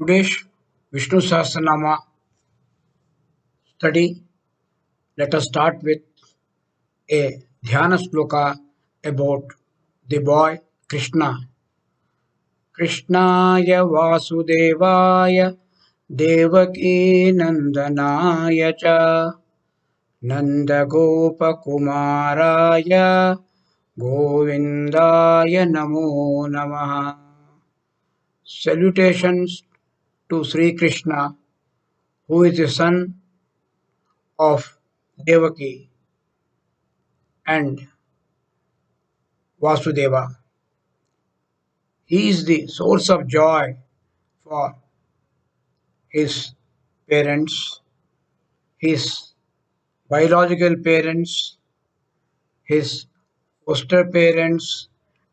Today's Vishnu Sahasranaama study. Let us start with a dhyana sloka about the boy Krishna. Krishnaya Vasudevaya Devaki Nandanaya cha Nandagopakumaraya Govindaya Namo Namaha. Salutations to Sri Krishna, who is the son of Devaki and Vasudeva. He is the source of joy for his parents, his biological parents, his foster parents,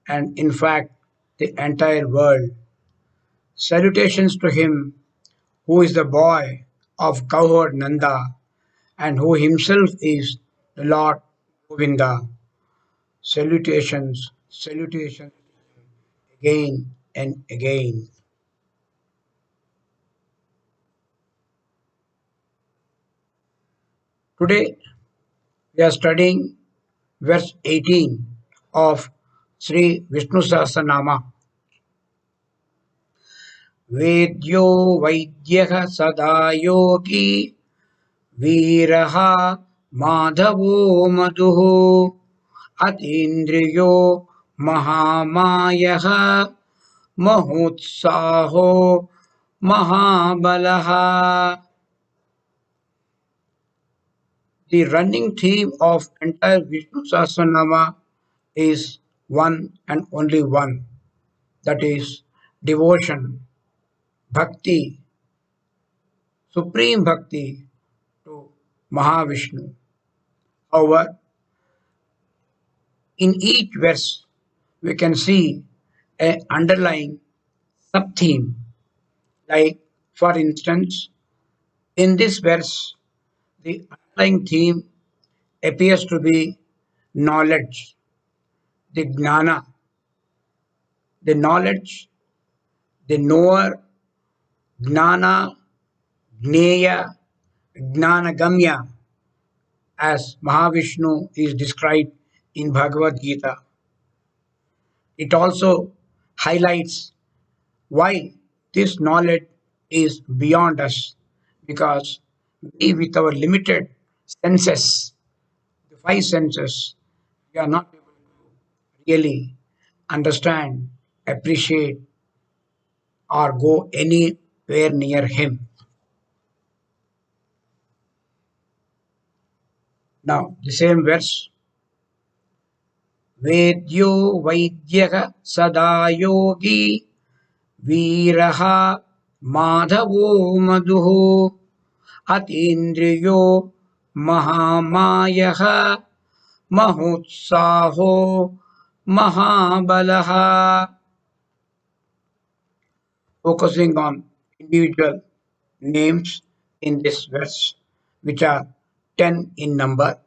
and in fact, the entire world. Salutations to him, who is the boy of cowherd Nanda and who himself is the Lord Govinda. Salutations, salutations again and again. Today we are studying verse 18 of Sri Vishnu Sahasranaama. Vedyo Vaidyah Sada Yogi Viraha Madhavo Madhuhu Atindriyo Mahamayaha Mahotsaho Mahabalaha. The running theme of entire Vishnu Sahasranama is one and only one, that is devotion, bhakti, supreme bhakti to Mahavishnu. However, in each verse we can see an underlying sub-theme. Like, for instance, in this verse, the underlying theme appears to be knowledge, the gnana, the knowledge, the knower, gnana, gneya, gnanagamya, as Mahavishnu is described in Bhagavad Gita. It also highlights why this knowledge is beyond us, because we, with our limited senses, the five senses, we are not able to really understand, appreciate, or go anywhere near Him. Now, the same verse, Vedyo Vaidyah Sada Yogi Viraha Madhavo Madhuhu Atindriyo Mahamayaha Mahotsaho Mahabalaha. Focusing on individual names in this verse, which are 10 in number.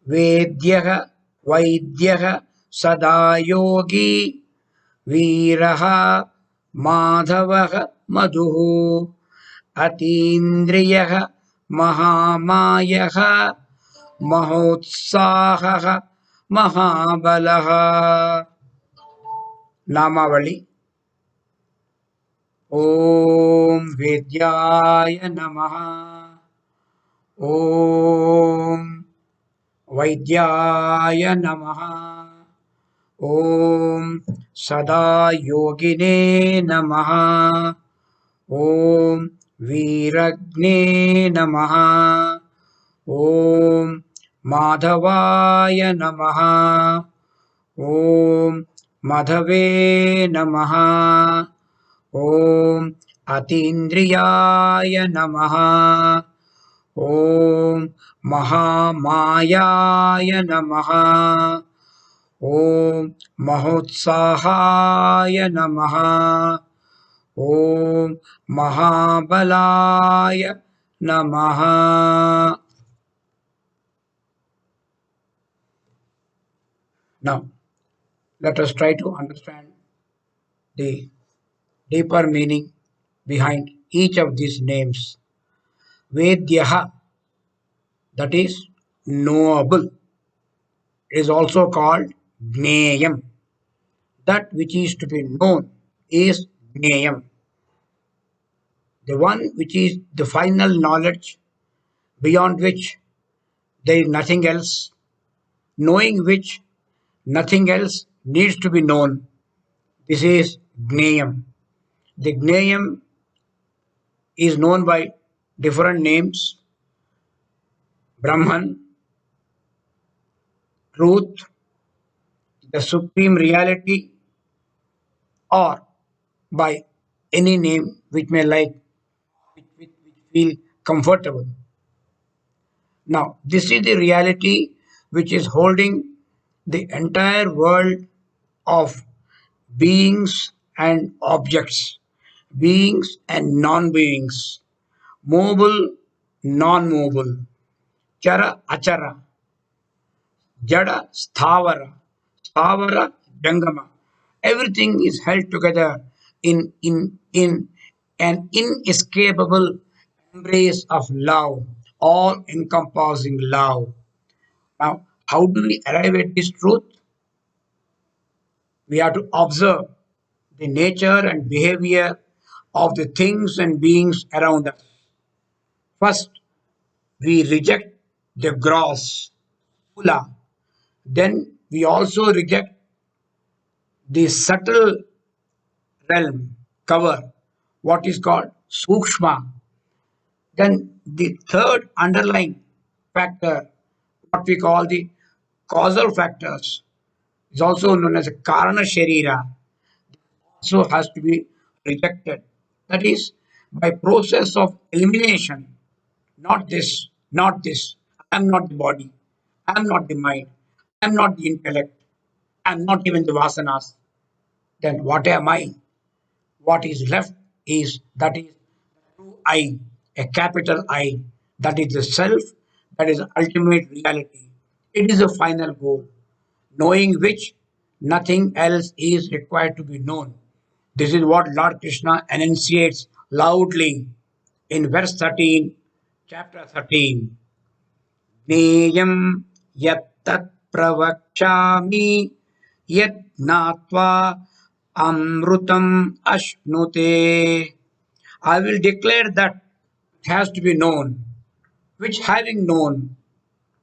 वेद्यः वैद्यः सदा योगी वीरः माधवः मधुः अतीन्द्रियः महामायः महोत्साहः महाबलः. नामावली. ॐ वेद्याय नमः. ॐ वैद्याय नमः. ॐ सदा योगिने नमः. ॐ वीरग्ने नमः. ॐ माधवाय नमः. ॐ माधवे नमः. ॐ अतीन्द्रियाय नमः. ॐ महामायाय नमः. ॐ महोत्साहाय नमः. ॐ महाबलाय नमः. Now, let us try to understand the deeper meaning behind each of these names. Vedyaha, that is knowable, is also called Gneyam. That which is to be known is Gneyam. The one which is the final knowledge beyond which there is nothing else, knowing which nothing else needs to be known. This is Gneyam. The Gneyam is known by different names: Brahman, truth, the supreme reality, or by any name which may like, which feel comfortable. Now, this is the reality which is holding the entire world of beings and objects, beings and non beings, mobile, non mobile, chara, achara, jada, sthavara, jangama. Everything is held together in an inescapable embrace of love, all encompassing love. Now, how do we arrive at this truth? We have to observe the nature and behavior of the things and beings around us. First, we reject the gross, pula. Then we also reject the subtle realm, cover, what is called sukshma. Then the third underlying factor, what we call the causal factors, is also known as a karana sharira, also has to be rejected. That is by process of elimination. Not this, not this. I am not the body. I am not the mind. I am not the intellect. I am not even the vasanas. Then what am I? What is left is that is true I, a capital I. That is the self. That is the ultimate reality. It is the final goal, knowing which nothing else is required to be known. This is what Lord Krishna enunciates loudly in verse 13, chapter 13. ज्ञेयं यत्तत् प्रवक्ष्यामि यज्ञात्वा amrutam ashnute. I will declare that it has to be known, which having known,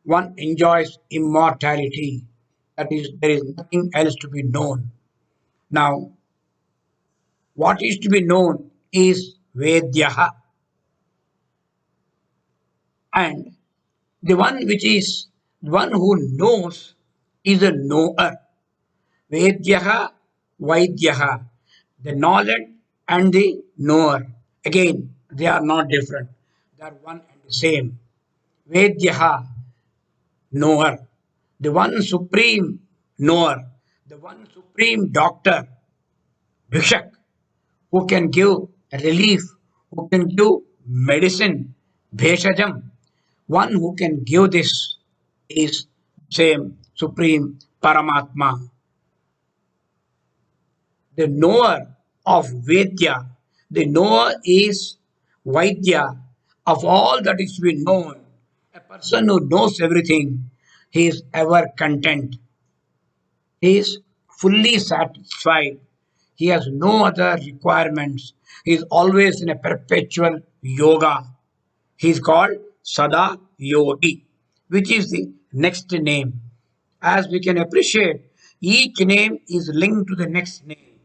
one enjoys immortality. That is, there is nothing else to be known. Now, what is to be known is Vedyaha, and the one which is one who knows is a knower. Vedyaha, Vaidyaha, the knowledge and the knower. Again, they are not different. They are one and the same. Vedyaha, knower. The one supreme knower. The one supreme doctor, Bhishak, who can give relief, who can give medicine, Bheshajam. One who can give this is same supreme Paramatma, the knower of Vedya. The knower is Vaidya of all that is to be known. A person who knows everything, he is ever content. He is fully satisfied. He has no other requirements. He is always in a perpetual yoga. He is called Sada Yogi, which is the next name. As we can appreciate, each name is linked to the next name.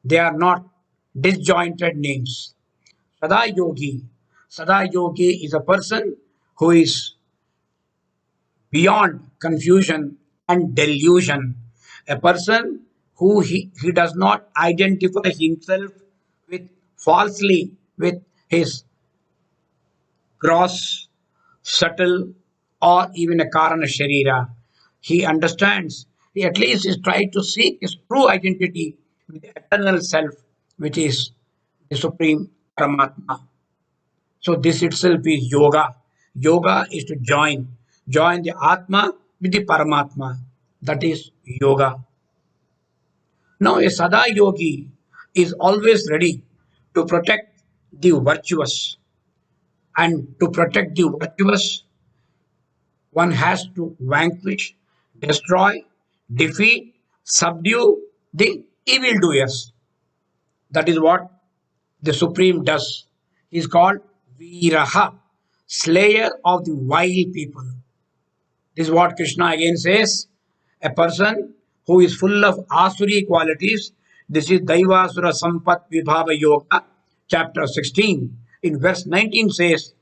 They are not disjointed names. Sada Yogi. Sada Yogi is a person who is beyond confusion and delusion. A person who he does not identify himself with falsely with his gross, subtle, or even a Karana Sharira. He understands, he at least is trying to seek his true identity with the eternal self, which is the Supreme Paramatma. So this itself is yoga. Yoga is to join the Atma with the Paramatma. That is yoga. Now a Sada Yogi is always ready to protect the virtuous. And to protect the virtuous, one has to vanquish, destroy, defeat, subdue the evildoers. That is what the Supreme does. He is called Viraha, slayer of the vile people. This is what Krishna again says. A person who is full of asuri qualities. This is Daivasura Sampat Vibhava Yoga, chapter 16. In verse 19 says,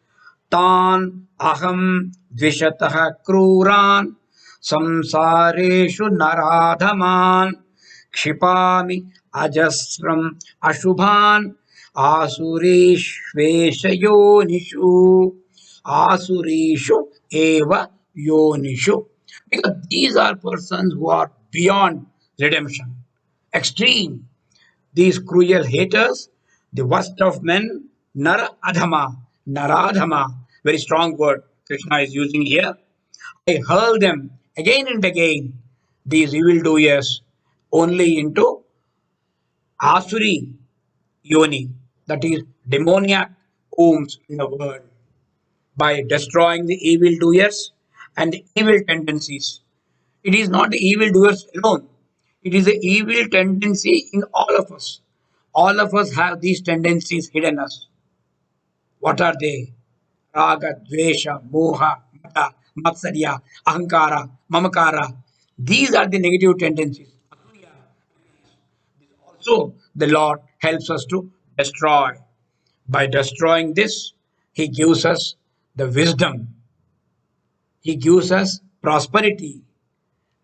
Tan aham dvishatah kruran samsareshu naradhaman kshipami ajasram ashubhan asurishvesha yonishu asurishu eva yonishu. Because these are persons who are beyond redemption, extreme. These cruel haters, the worst of men, Nara Adhama, Naradhama, very strong word Krishna is using here. I hurl them again and again, these evildoers, only into Asuri Yoni, that is demoniac wombs in the world, by destroying the evildoers and the evil tendencies. It is not the evildoers alone, it is the evil tendency in all of us. All of us have these tendencies hidden us. What are they? Raga, Dvesha, Moha, Mata, Matsarya, Ahankara, Mamakara. These are the negative tendencies. Also, the Lord helps us to destroy. By destroying this, He gives us the wisdom, He gives us prosperity.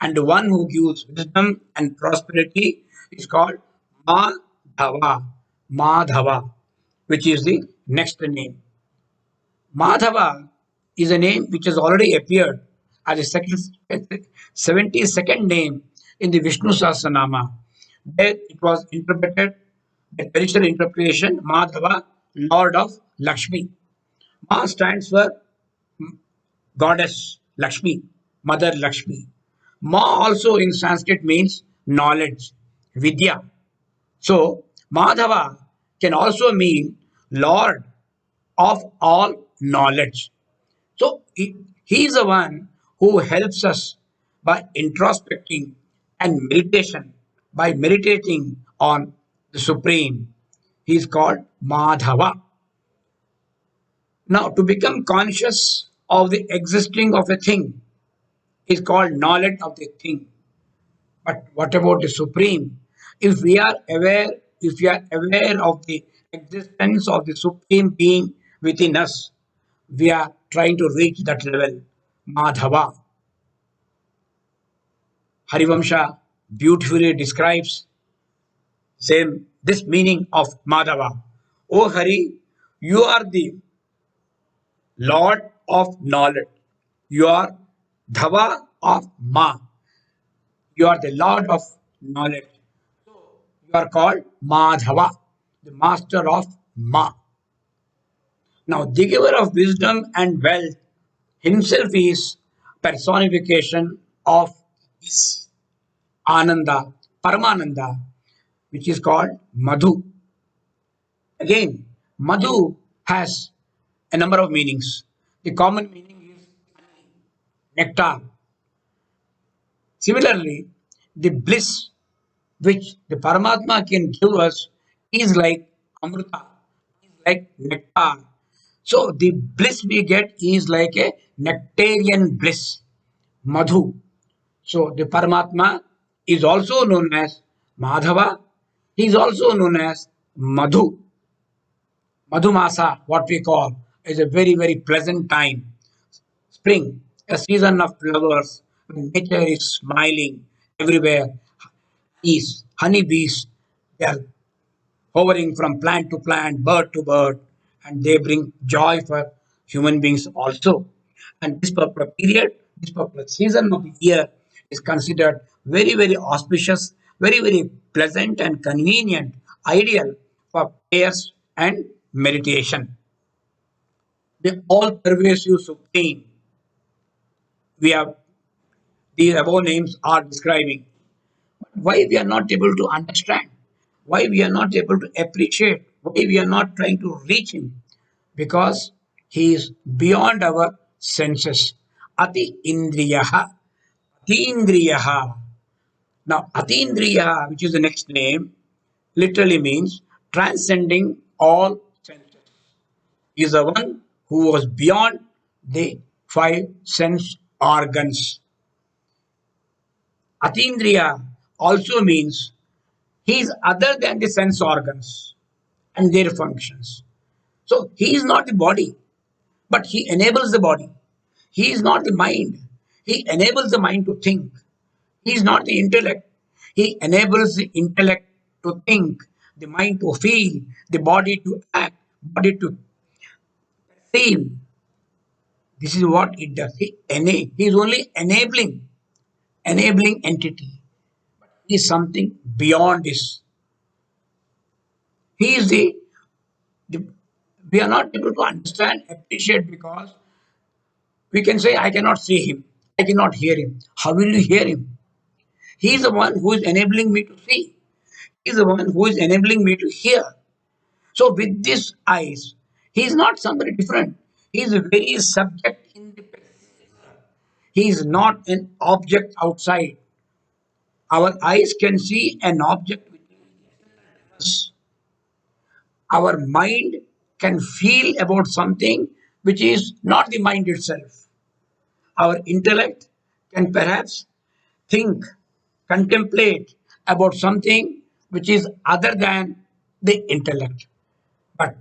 And the one who gives wisdom and prosperity is called Madhava. Madhava, which is the next name. Madhava is a name which has already appeared as a 72nd name in the Vishnu Sahasranaama. There it was interpreted, the traditional interpretation, Madhava, Lord of Lakshmi. Ma stands for goddess Lakshmi, Mother Lakshmi. Ma also in Sanskrit means knowledge, Vidya. So Madhava can also mean Lord of all knowledge. So he is the one who helps us by introspecting and meditation, by meditating on the Supreme. He is called Madhava. Now, to become conscious of the existing of a thing is called knowledge of the thing. But what about the Supreme? If we are aware, if we are aware of the existence of the Supreme Being within us, we are trying to reach that level. Madhava. Harivamsha beautifully describes same this meaning of Madhava. O Hari, you are the Lord of knowledge. You are Dhava of Ma. You are the Lord of knowledge. You are called Madhava, the master of Ma. Now, the giver of wisdom and wealth himself is personification of this Ananda, Paramananda, which is called Madhu. Again, Madhu has a number of meanings. The common meaning is nectar. Similarly, the bliss which the Paramatma can give us is like Amrita, is like nectar. So the bliss we get is like a nectarian bliss, Madhu. So the Paramatma is also known as Madhava. He is also known as Madhu. Madhumasa, what we call, is a very, very pleasant time. Spring, a season of flowers, when nature is smiling everywhere. Bees, honeybees, they are hovering from plant to plant, bird to bird, and they bring joy for human beings also. And this particular period, this particular season of the year is considered very, very auspicious, very, very pleasant and convenient, ideal for prayers and meditation. The all pervasive supreme we have these above names are describing. Why we are not able to understand? Why we are not able to appreciate Why we are not trying to reach him? Because he is beyond our senses. Ati indriyaha. Atindriyaha. Now, Atindriyaha, which is the next name, literally means transcending all senses. He is the one who was beyond the five sense organs. Atindriya also means he is other than the sense organs and their functions. So he is not the body, but he enables the body. He is not the mind. He enables the mind to think. He is not the intellect. He enables the intellect to think, the mind to feel, the body to act, body to feel. This is what it does. He is only enabling entity. He is something beyond this. He is the we are not able to understand, appreciate because we can say, I cannot see him, I cannot hear him. How will you hear him? He is the one who is enabling me to see. He is the one who is enabling me to hear. So with these eyes, he is not somebody different. He is a very subject independent. He is not an object outside. Our eyes can see an object within us. Our mind can feel about something which is not the mind itself. Our intellect can perhaps think, contemplate about something which is other than the intellect. But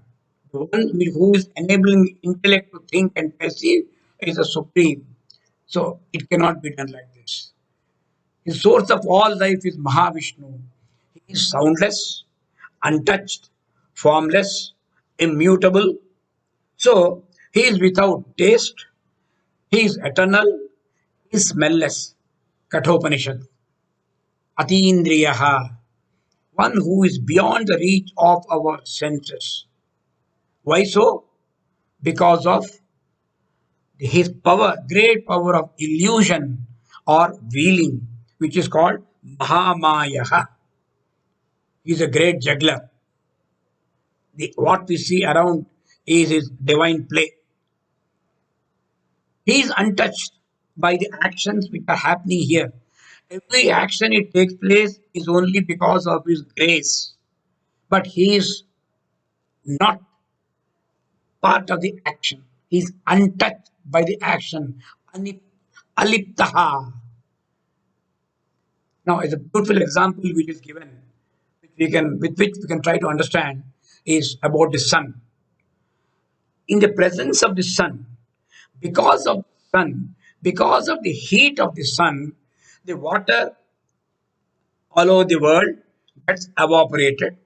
the one who is enabling the intellect to think and perceive is the supreme. So it cannot be done like this. The source of all life is Mahavishnu. He is soundless, untouched, formless, immutable. So he is without taste, he is eternal, he is smellless. Kathopanishad. Atindriyaha, one who is beyond the reach of our senses. Why so? Because of his power, great power of illusion or wheeling, which is called Mahamayaha. He is a great juggler. What we see around is his divine play. He is untouched by the actions which are happening here. Every action it takes place is only because of his grace. But he is not part of the action. He is untouched by the action. Aliptaha. Now, as a beautiful example which is given, with which we can try to understand, is about the sun. In the presence of the sun, because of the sun, because of the heat of the sun, the water all over the world gets evaporated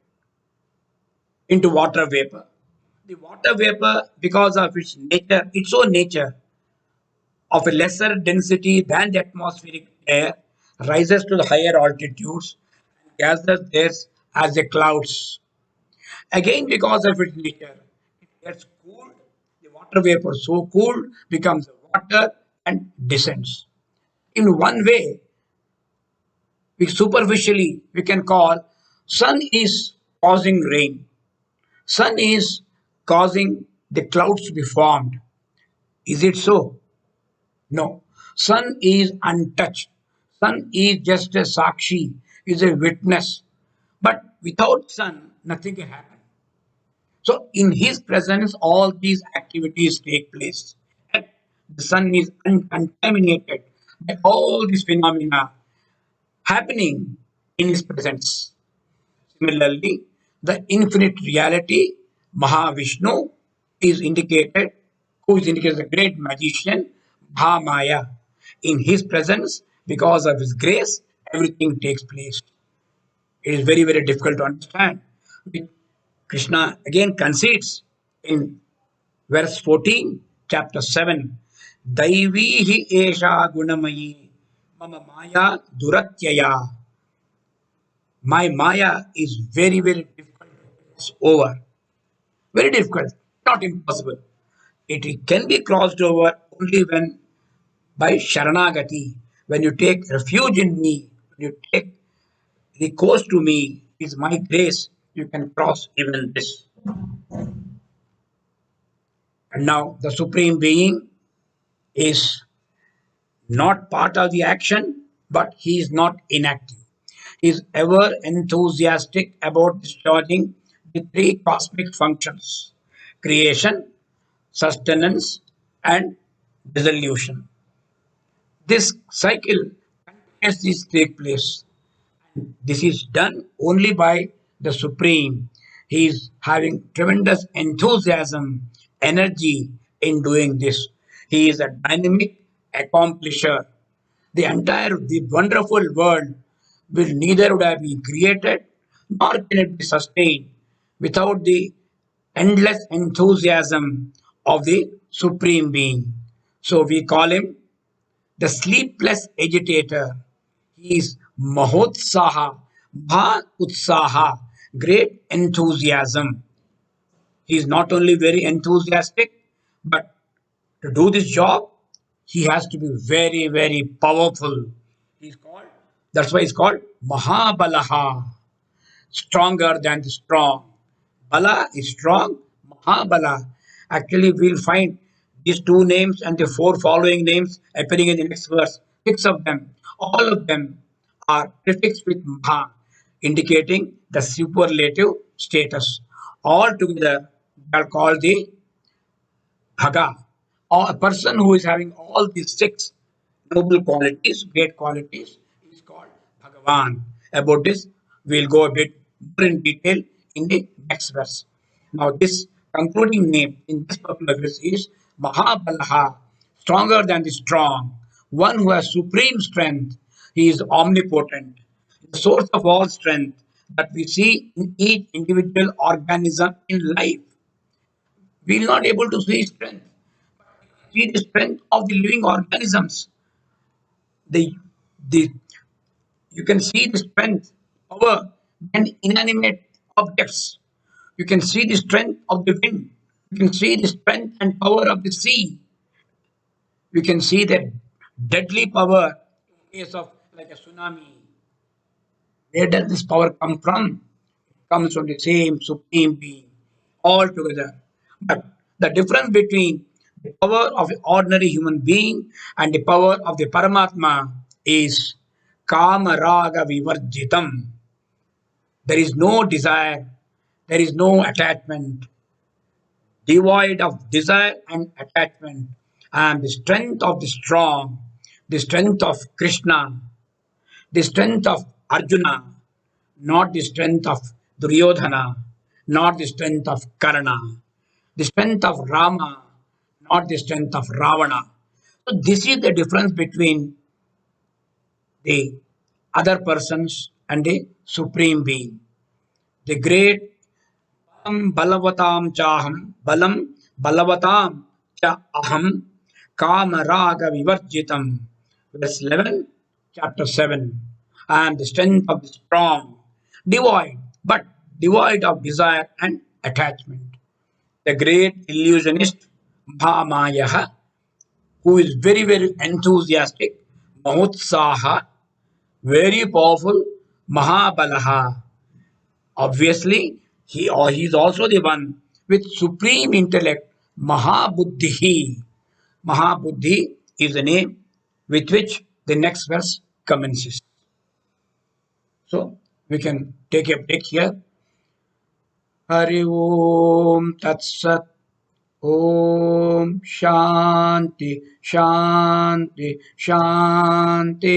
into water vapor. The water vapor, because of its own nature of a lesser density than the atmospheric air, rises to the higher altitudes and gathers there as the clouds. Again, because of its nature, it gets cooled. The water vapor, so cooled, becomes water and descends. In one way, we can call sun is causing rain. Sun is causing the clouds to be formed. Is it so? No. Sun is untouched. Sun is just a sakshi, is a witness. But without sun, nothing can happen. So in his presence, all these activities take place. And the sun is uncontaminated by all these phenomena happening in his presence. Similarly, the infinite reality, Mahavishnu, is indicated, who is indicated as a great magician, Mahamaya. In his presence, because of his grace, everything takes place. It is very, very difficult to understand. Krishna again concedes in verse 14, chapter 7. Daivi hi esha gunamayi mama maya duratyaya. My Maya is very, very difficult to cross over. Very difficult, not impossible. It can be crossed over only when by Sharanagati, when you take refuge in me, when you take recourse to me, is my grace, you can cross even this. And now the Supreme Being is not part of the action, but he is not inactive. He is ever enthusiastic about discharging the three cosmic functions: creation, sustenance, and dissolution. This cycle continuously takes place. This is done only by the Supreme. He is having tremendous enthusiasm, energy in doing this. He is a dynamic accomplisher. The wonderful world will neither would have been created nor can it be sustained without the endless enthusiasm of the Supreme Being. So we call him the sleepless agitator. He is Mahotsaha, Maha Utsaha, great enthusiasm. He is not only very enthusiastic, but to do this job, he has to be very, very powerful. He's called, that's why he's called Mahabalaha, stronger than the strong. Bala is strong, Mahabala. Actually, we'll find these two names and the four following names appearing in the next verse. Six of them, all of them are prefixed with Maha, indicating the superlative status. All together, they are called the Bhaga, or a person who is having all these six noble qualities, great qualities, is called Bhagavan. About this, we'll go a bit more in detail in the next verse. Now, this concluding name in this particular verse is Mahabalaha, stronger than the strong, one who has supreme strength. He is omnipotent, the source of all strength that we see in each individual organism in life. We are not able to see strength. See the strength of the living organisms. The, the you can see the strength, power, and inanimate objects. You can see the strength of the wind. You can see the strength and power of the sea. You can see the deadly power in case of like a tsunami. Where does this power come from? It comes from the same supreme being altogether. But the difference between the power of an ordinary human being and the power of the Paramatma is Kama Raga Vivarjitam. There is no desire, there is no attachment, devoid of desire and attachment. And the strength of the strong, the strength of Krishna, the strength of Arjuna, not the strength of Duryodhana, not the strength of Karna, the strength of Rama, not the strength of Ravana. So, this is the difference between the other persons and the Supreme Being. The great Balavatam Chaham, Balam Balavatam Cha Aham, Kama Raga Vivarjitam. Verse 11, chapter 7. I am the strength of the strong, devoid, but devoid of desire and attachment. The great illusionist Mahamayaha, who is very, very enthusiastic, Mahotsaha, very powerful, Mahabalaha. Obviously, he is also the one with supreme intellect, Mahabuddhi. Mahabuddhi is the name with which the next verse commences. So we can take a break here. Hari Om Tat Sat. Om Shanti Shanti Shanti.